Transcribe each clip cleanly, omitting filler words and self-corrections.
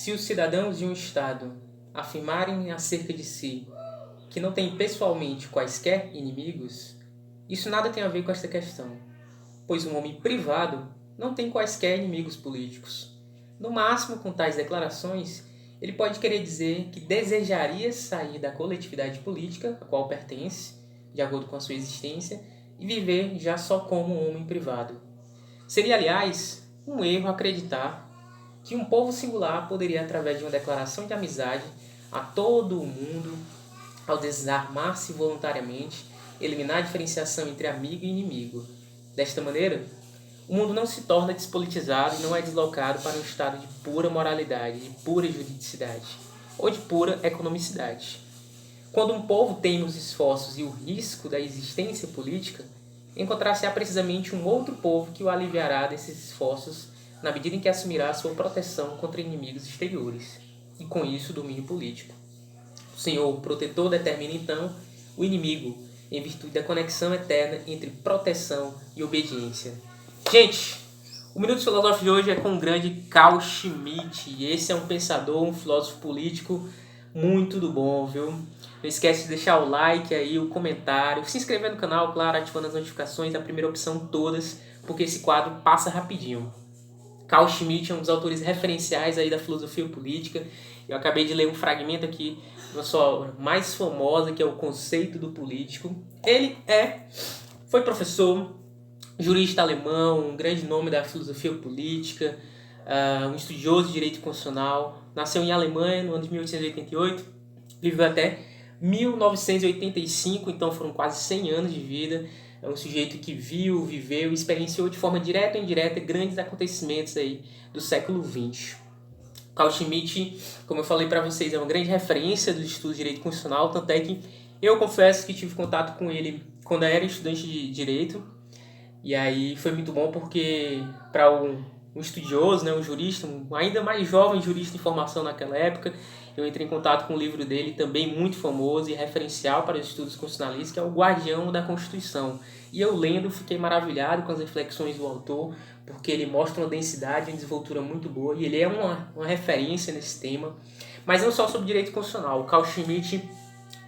Se os cidadãos de um Estado afirmarem acerca de si que não têm pessoalmente quaisquer inimigos, isso nada tem a ver com esta questão, pois um homem privado não tem quaisquer inimigos políticos. No máximo, com tais declarações, ele pode querer dizer que desejaria sair da coletividade política a qual pertence, de acordo com a sua existência, e viver já só como um homem privado. Seria, aliás, um erro acreditar que um povo singular poderia, através de uma declaração de amizade a todo o mundo, ao desarmar-se voluntariamente, eliminar a diferenciação entre amigo e inimigo. Desta maneira, o mundo não se torna despolitizado e não é deslocado para um estado de pura moralidade, de pura juridicidade ou de pura economicidade. Quando um povo tem os esforços e o risco da existência política, encontrar-se-á precisamente um outro povo que o aliviará desses esforços na medida em que assumirá sua proteção contra inimigos exteriores, e com isso o domínio político. O Senhor protetor determina então o inimigo, em virtude da conexão eterna entre proteção e obediência. Gente, o Minuto Filosófico de hoje é com o grande Carl Schmitt, e esse é um pensador, um filósofo político muito do bom, viu? Não esquece de deixar o like aí, o comentário, se inscrever no canal, claro, ativando as notificações, a primeira opção todas, porque esse quadro passa rapidinho. Carl Schmitt é um dos autores referenciais aí da filosofia política. Eu acabei de ler um fragmento aqui da sua obra mais famosa, que é O Conceito do Político. Ele foi professor, jurista alemão, um grande nome da filosofia política, um estudioso de direito constitucional. Nasceu em Alemanha no ano de 1888, viveu até 1985, então foram quase 100 anos de vida. É um sujeito que viu, viveu e experienciou de forma direta ou indireta grandes acontecimentos aí do século XX. Carl Schmitt, como eu falei para vocês, é uma grande referência do estudo de direito constitucional, tanto é que eu confesso que tive contato com ele quando eu era estudante de direito, e aí foi muito bom porque para um estudioso, né, um jurista, um ainda mais jovem jurista em formação naquela época, eu entrei em contato com um livro dele, também muito famoso e referencial para os estudos constitucionalistas, que é O Guardião da Constituição. E eu lendo, fiquei maravilhado com as reflexões do autor, porque ele mostra uma densidade e uma desenvoltura muito boa, e ele é uma referência nesse tema. Mas não só sobre direito constitucional, o Carl Schmitt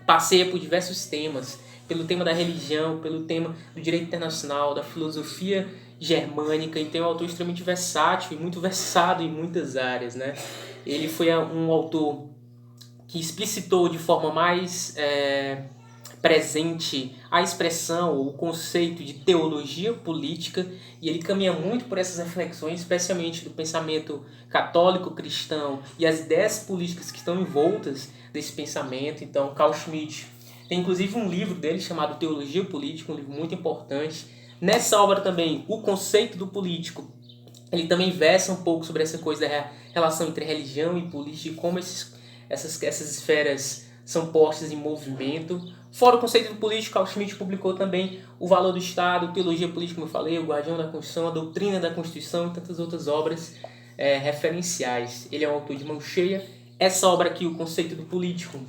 passeia por diversos temas, pelo tema da religião, pelo tema do direito internacional, da filosofia germânica, então é um autor extremamente versátil e muito versado em muitas áreas, né? Ele foi um autor que explicitou de forma mais presente a expressão, o conceito de teologia política, e ele caminha muito por essas reflexões, especialmente do pensamento católico cristão e as ideias políticas que estão envoltas desse pensamento. Então, Carl Schmitt tem inclusive um livro dele chamado Teologia Política, um livro muito importante. Nessa obra também, O Conceito do Político, ele também versa um pouco sobre essa coisa da relação entre religião e política e como essas esferas são postas em movimento. Fora o conceito do político, Carl Schmitt publicou também O Valor do Estado, Teologia Política, como eu falei, O Guardião da Constituição, A Doutrina da Constituição e tantas outras obras referenciais. Ele é um autor de mão cheia. Essa obra aqui, O Conceito do Político,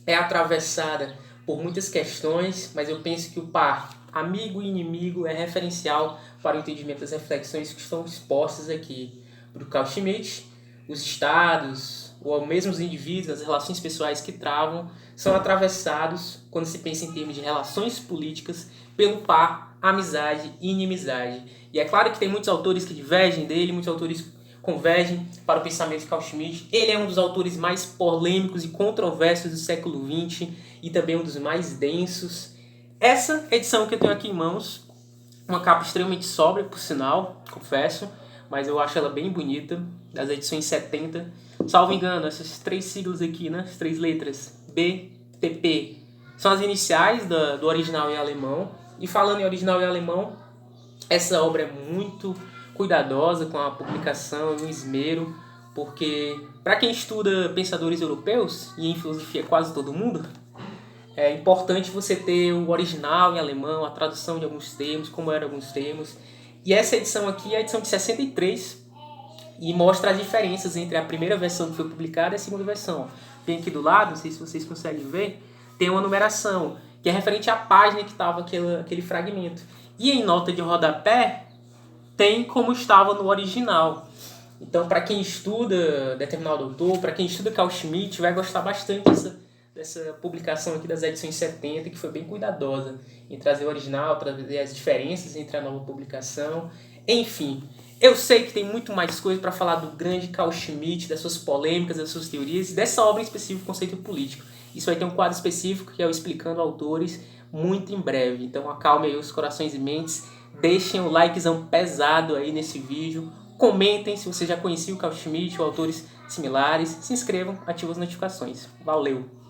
é atravessada por muitas questões, mas eu penso que o par amigo e inimigo é referencial para o entendimento das reflexões que estão expostas aqui. Para o Carl Schmitt, os estados, ou mesmo os indivíduos, as relações pessoais que travam, são atravessados, quando se pensa em termos de relações políticas, pelo par amizade e inimizade. E é claro que tem muitos autores que divergem dele, muitos autores convergem para o pensamento de Carl Schmitt. Ele é um dos autores mais polêmicos e controversos do século XX e também um dos mais densos. Essa edição que eu tenho aqui em mãos, uma capa extremamente sóbria, por sinal, confesso, mas eu acho ela bem bonita, das edições 70. Salvo engano, essas três siglas aqui, né? As três letras, BTP, são as iniciais do original em alemão. E falando em original em alemão, essa obra é muito cuidadosa com a publicação, um esmero, porque para quem estuda pensadores europeus, e em filosofia quase todo mundo, é importante você ter o original em alemão, a tradução de alguns termos, como eram alguns termos. E essa edição aqui é a edição de 63 e mostra as diferenças entre a primeira versão que foi publicada e a segunda versão. Tem aqui do lado, não sei se vocês conseguem ver, tem uma numeração, que é referente à página que estava aquele fragmento. E em nota de rodapé, tem como estava no original. Então, para quem estuda determinado autor, para quem estuda Carl Schmitt, vai gostar bastante dessa publicação aqui das edições 70, que foi bem cuidadosa em trazer o original, trazer as diferenças entre a nova publicação. Enfim, eu sei que tem muito mais coisa para falar do grande Carl Schmitt, das suas polêmicas, das suas teorias e dessa obra em específico, Conceito Político. Isso vai ter um quadro específico que é o Explicando Autores, muito em breve. Então acalme aí os corações e mentes, deixem o likezão pesado aí nesse vídeo, comentem se você já conhecia o Carl Schmitt ou autores similares, se inscrevam, ativem as notificações. Valeu!